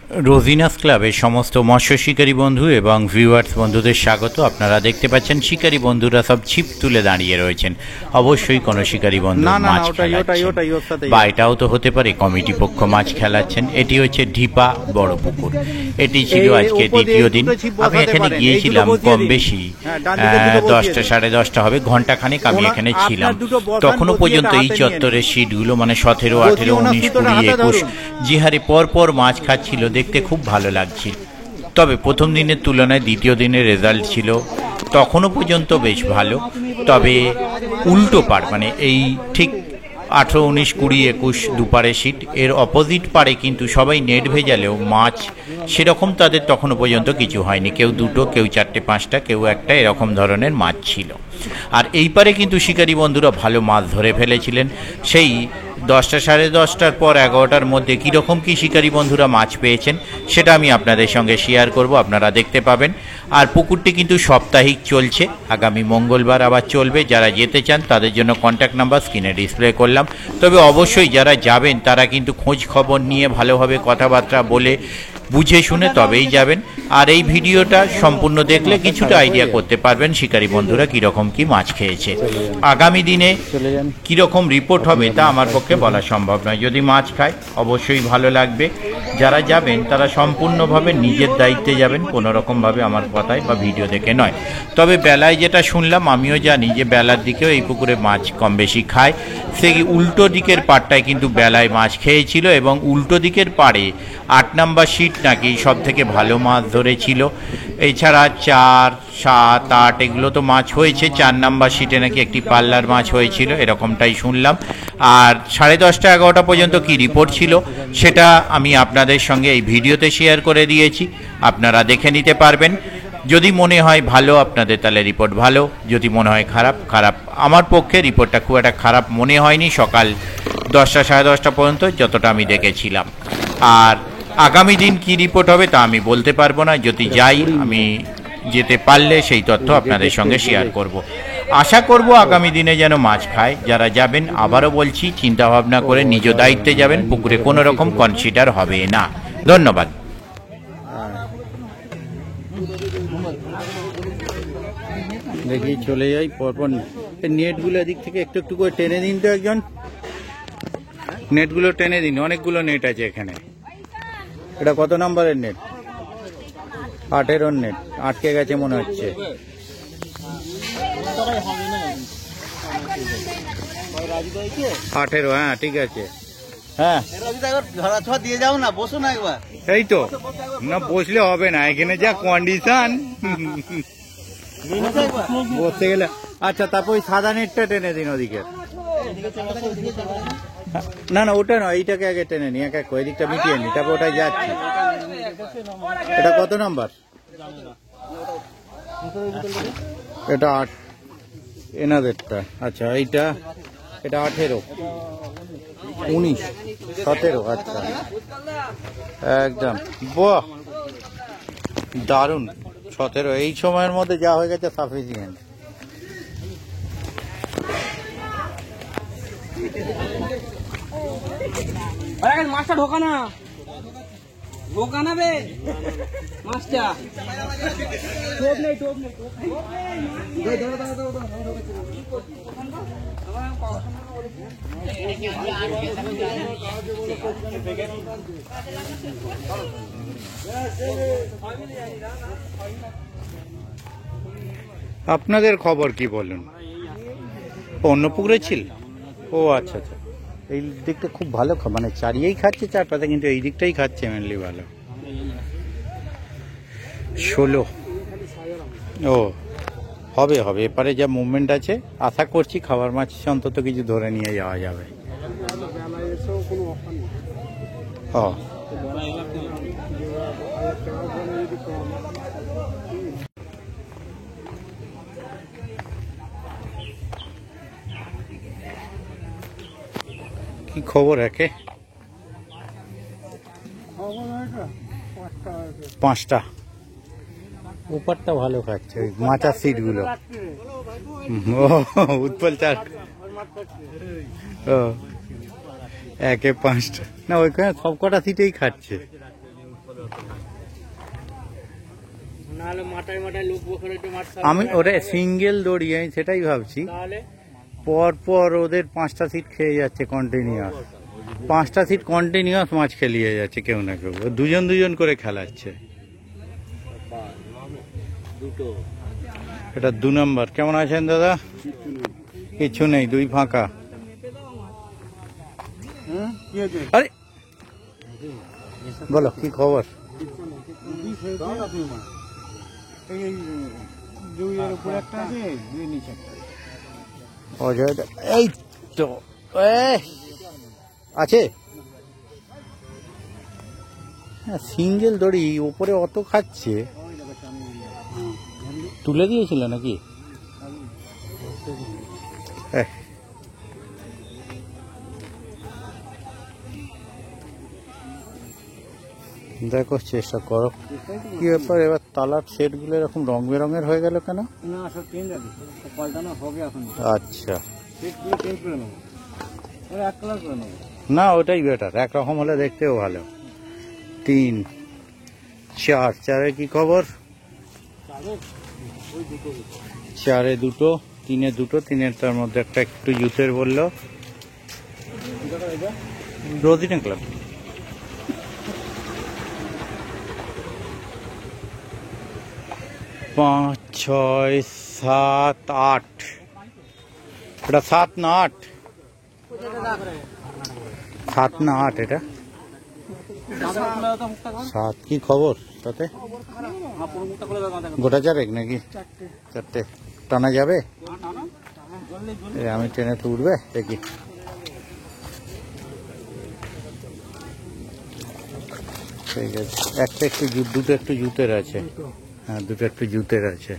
রোজিনাস ক্লাবের সমস্ত মৎস্য শিকারী বন্ধু এবং ভিউয়ার্স বন্ধুদের স্বাগত। আপনারা দেখতে পাচ্ছেন শিকারী বন্ধুরা সব ছিপ তুলে দাঁড়িয়ে রয়েছেন। অবশ্যই কোনো শিকারী বন্ধু মাছ খেলাচ্ছেন, বা এটাও তো হতে পারে কমিটি পক্ষ মাছ খেলাচ্ছেন। এটি হচ্ছে ঢিপা বড় পুকুর। এটি ছিল আজকে দ্বিতীয় দিন। আমি এখানে গিয়েছিলাম কম বেশি 10টা সাড়ে 10টা হবে, ঘন্টাখানেক আমি এখানে ছিলাম। তখনও পর্যন্ত এই চত্বরের সিটগুলো মানে 17, 18, 19, 20, 21 যে হারে পরপর মাছ খাচ্ছিল, দেখতে খুব ভালো লাগছিল। তবে প্রথম দিনের তুলনায় দ্বিতীয় দিনের রেজাল্ট ছিল তখনও পর্যন্ত বেশ ভালো। তবে উল্টো পাড় মানে এই ঠিক 18, 19, 20, 21 দুপারে সিট, এর অপোজিট পারে কিন্তু সবাই নেট ভেজালেও মাছ সেরকম তাদের তখনও পর্যন্ত কিছু হয়নি। কেউ দুটো, কেউ 4টে 5টা, কেউ একটা, এরকম ধরনের মাছ ছিল। আর এই পারে কিন্তু শিকারী বন্ধুরা ভালো মাছ ধরে ফেলেছিলেন। সেই 10টা সাড়ে 10টার পর 11টার মধ্যে কীরকম কী শিকারী বন্ধুরা মাছ পেয়েছেন সেটা আমি আপনাদের সঙ্গে শেয়ার করব, আপনারা দেখতে পাবেন। আর পুকুরটি কিন্তু সাপ্তাহিক চলছে, আগামী মঙ্গলবার আবার চলবে। যারা যেতে চান তাদের জন্য কন্ট্যাক্ট নাম্বার স্ক্রিনে ডিসপ্লে করলাম। তবে অবশ্যই যারা যাবেন তারা কিন্তু খোঁজ খবর নিয়ে ভালোভাবে কথাবার্তা বলে বুঝে শুনে তবেই যাবেন। আর এই ভিডিওটা সম্পূর্ণ দেখলে কিছুটা আইডিয়া করতে পারবেন শিকারী বন্ধুরা কীরকম কী মাছ খেয়েছে। আগামী দিনে কীরকম রিপোর্ট হবে তা আমার পক্ষে বলা সম্ভব নয়। যদি মাছ খায় অবশ্যই ভালো লাগবে। যারা যাবেন তারা সম্পূর্ণভাবে নিজের দায়িত্বে যাবেন, কোনোরকমভাবে আমার কথায় বা ভিডিও দেখে নয়। তবে বেলায় যেটা শুনলাম, আমিও জানি যে বেলার দিকেও এই পুকুরে মাছ কম বেশি খায়। সেই উল্টো দিকের পাড়টায় কিন্তু বেলায় মাছ খেয়েছিল এবং উল্টো দিকের পাড়ে 8 নম্বর সিট নাকি সব থেকে ভালো মাছ ধরেছিল। এছাড়া 4, 7, 8 এগুলো তো মাছ হয়েছে। 4 নম্বর সিটে নাকি একটি পাল্লার মাছ হয়েছিল, এরকমটাই শুনলাম। আর 10:30, 11টা পর্যন্ত কি রিপোর্ট ছিল সেটা আমি আপনাদের সঙ্গে এই ভিডিওতে শেয়ার করে দিয়েছি, আপনারা দেখে নিতে পারবেন। যদি মনে হয় ভালো আপনাদের তাহলে রিপোর্ট ভালো, যদি মনে হয় খারাপ খারাপ। আমার পক্ষে রিপোর্টটা খুব একটা খারাপ মনে হয়নি সকাল 10টা সাড়ে 10টা পর্যন্ত যতটা আমি দেখেছিলাম। আর আগামী দিন কি রিপোর্ট হবে তা আমি বলতে পারবো না। যদি যাই, আমি যেতে পারলে সেই তথ্য আপনাদের সঙ্গে শেয়ার করব। আশা করব আগামী দিনে যেন মাছ খায়। যারা যাবেন আবারও বলছি চিন্তা ভাবনা করে নিজ দায়িত্বে যাবেন, পুকুরে কোনো রকম কনসিডার হবে না। ধন্যবাদ। দেখি চলে যাই পরপর। নেটগুলো এদিক থেকে একটু একটু করে টেনে দিন তো, একজন নেটগুলো টেনে দিন। অনেকগুলো নেট আছে এখানে। এটা কত নম্বরের নেট? 18 নেট আটকে গেছে মনে হচ্ছে। 18, হ্যাঁ ঠিক আছে। হ্যাঁ দিয়ে যাও না, বসো না একবার। এই তো না, বসলে হবে না, এখানে যা কন্ডিশন বসতে গেলে। আচ্ছা, তারপর ওই সাদা নেটটা টেনে দিন ওদিকে। না না, ওটা নয়, এইটাকে আগে টেনে নি, এক এক করে এদিকটা মিটিয়ে নি, তারপর ওটাই যাচ্ছি। এটা কত নাম্বার? এটা 8 এনাদেরটা। আচ্ছা, এইটা এটা 18, 19, 17। আচ্ছা, একদম বাহ, দারুণ। 17 এই সময়ের মধ্যে যা হয়ে গেছে সাফিসিয়েন্ট। মাছটা ঢোকানা ঢোকানা বে মাছটা। আপনাদের খবর কি বলুন? অন্য পুকুরে ছিল? ও আচ্ছা আচ্ছা, এই দিকটা খুব ভালো, মানে চারিয়েই খাচ্ছে চারপাশে, কিন্তু এই দিকটাই খাচ্ছে মেনলি ভালো। 16। ও হবে হবে, এপারে যা মুভমেন্ট আছে আশা করছি খাবার মাছ অন্তত কিছু ধরে নিয়ে যাওয়া যাবে। ও কি খবর? একে 5টা। ওপারটা ভালো খাচ্ছে, ওই মাচার সিট গুলো। উৎপল চার। ও 1-এ 5টা না, ওইখানে সব কটা সিটেই খাচ্ছে। নাহলে মাথায় মাথায় লোক বসে একটু মাছ আমি ওরে সিঙ্গেল দড়ি, আমি সেটাই ভাবছি। তাহলে পর পর ওদের 5টা সিট খেয়ে যাচ্ছে কন্টিনিউয়াস, 5টা সিট কন্টিনিউয়াস মাছ খেলিয়ে যাচ্ছে কেউ না কেউ, দুজন দুজন করে খেলাচ্ছে। দুটো এটা 2 নম্বর। কেমন আছেন দাদা? কিছু নেই, 2 ফাঁকা। আরে বলো কি খবর? অজয় দা- এই তো আছে সিঙ্গেল দড়ি, উপরে অত খাচ্ছে। তুলে দিয়েছিল নাকি? দেখো চেষ্টা করো। কি ব্যাপার এবার তালার সেট গুলো এরকম রং বেরঙের হয়ে গেল কেন? না সব চেঞ্জ আছে, পাল্টানো হবে এখন। আচ্ছা, সেটগুলো চেঞ্জ করে নেবো, ওরা এক কালার করে নেবো। না ওটাই বেটার, একরকম হলে দেখতেও ভালো। 3, 4, 4-এ কি খবর? 4-এ 2, 3-এ 2, 3-এর তার মধ্যে একটা একটু জুতের বললো রোজিনা ক্লাব। 5, 6, 7, 8। এটা 7 না 8? 7 না 8 এটা? 7। কি খবর তাতে? গোটা 4 নাকি? 4টে টানা যাবে? আমি ট্রেনে তো উঠবে দেখি। ঠিক আছে, একটা একটু দুটো একটু জুতের আছে। হ্যাঁ, দুটো একটু জুতের আছে।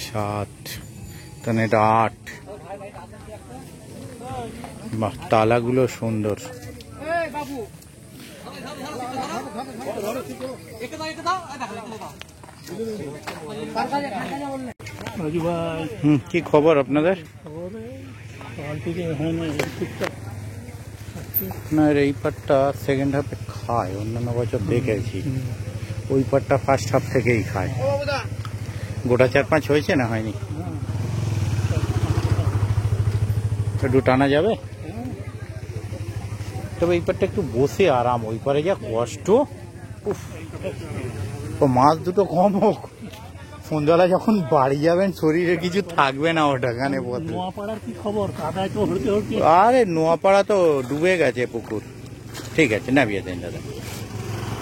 7, তাহলে এটা 8। বাহ, তালাগুলো সুন্দর। কি খবর আপনাদের? না এই পাটটা সেকেন্ড হাফে খায়, অন্যান্য বছর দেখেছি। ওই পাটটা ফার্স্ট হাফ থেকেই খায়। গোটা 4-5 হয়েছে না হয়নি? একটু টানা যাবে? তবে এই পাটটা একটু বসে আরাম, ওই পারে যা কষ্ট। উফ, তো মাছ দুটো কম হোক, সন্ধ্যাবেলা যখন বাড়ি যাবেন শরীরে কিছু থাকবে না ওটা গানে বলতে। নোয়াপাড়ার কি খবর? কাদায় তো হতে হতে আরে নোয়াপাড়া তো ডুবে গেছে পুকুর। ঠিক আছে, নামিয়ে দেন দাদা।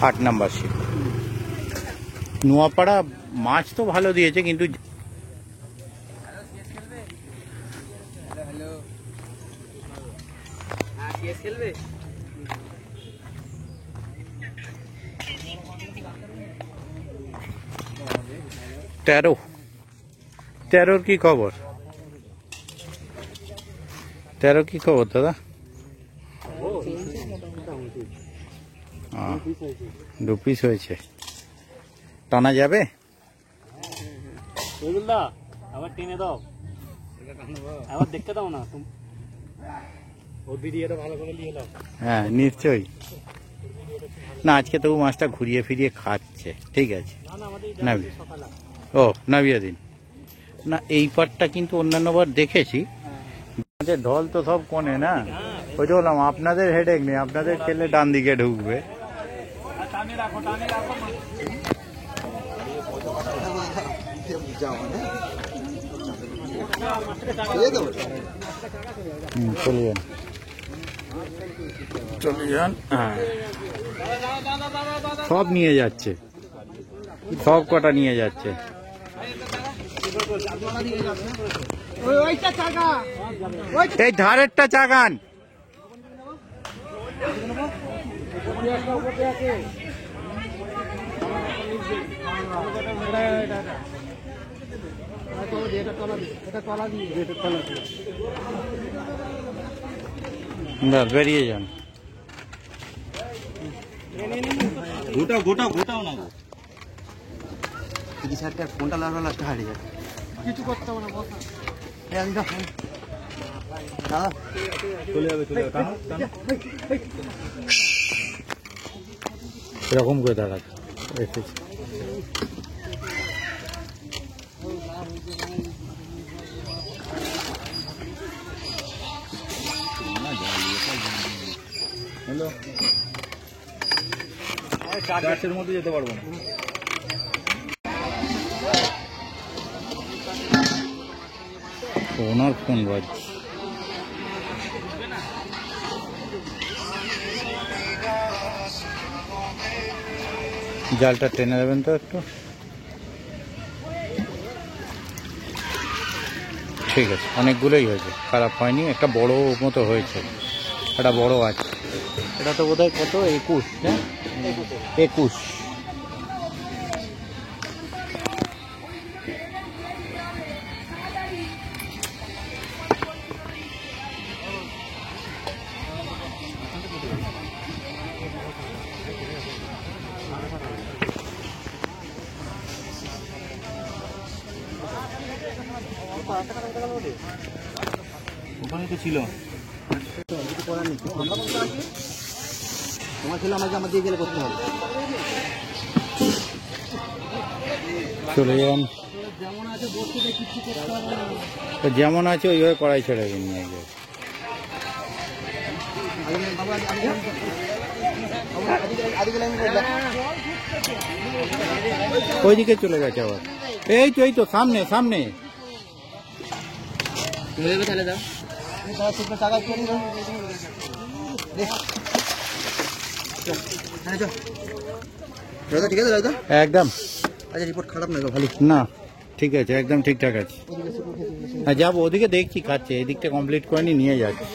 8 নাম্বার সিট। নোয়াপাড়া মাছ তো ভালো দিয়েছে কিন্তু খেলবে। 13 কি খবর? 13 কি খবর দাদা? 2 পিস হয়েছে, টানা যাবে? আবার টেনে দাও, আবার দেখতে দাও না, ওর ভিডিওটা ভালো করে নিয়ে নাও। হ্যাঁ নিশ্চয়ই। না আজকে তবু মাছটা ঘুরিয়ে ফিরিয়ে খাচ্ছে। ঠিক আছে, নামিয়ে। ও নামিয়ে দিন না। এই পাটটা কিন্তু অন্যান্য বার দেখেছি, ঢল তো সব কোণে না। ওই যে বললাম আপনাদের হেডেক নেই, আপনাদের খেলে ডান দিকে ঢুকবে। চলে যান, চলে যান। হ্যাঁ, সব নিয়ে যাচ্ছে, সব কটা নিয়ে যাচ্ছে। এই ধারেরটা চাগান। বেরিয়ে যান। গোটাও গোটাও গোটাও না, ফোনটা লাগলো, লাস্টে হারিয়ে যাবে। কিছু করতে হবে না, বসা দাদা চলে যাবে, চলে যাবে। এরকম করে দাঁড়াচ্ছে এসেছে। চার্চের মধ্যে যেতে পারবো না। ওনার ফোন বাজছে। জালটা টেনে দেবেন তো একটু। ঠিক আছে, অনেকগুলোই হয়েছে, খারাপ হয়নি, একটা বড় মতো হয়েছে, একটা বড় আছে। এটা তো বোধহয় কত, 21, হ্যাঁ 21। ওখানে তো ছিল তোমার ছিল, আমাকে আমার দিয়ে গেলে করতে হবে। চলে যান, যেমন আছে ওইভাবে কড়াই ছেড়ে দিন, নিয়ে যাবে। ওইদিকে চলে গেছে আবার। এই তো সামনে সামনে। তাহলে দাও টাকা ঠিক আছে দাদা, একদম। আচ্ছা রিপোর্ট খারাপ না ভালো না ঠিক আছে, একদম ঠিকঠাক আছে। হ্যাঁ যাবো, ওদিকে দেখছি খাচ্ছে, এদিকটা কমপ্লিট করে নিয়ে যাচ্ছে।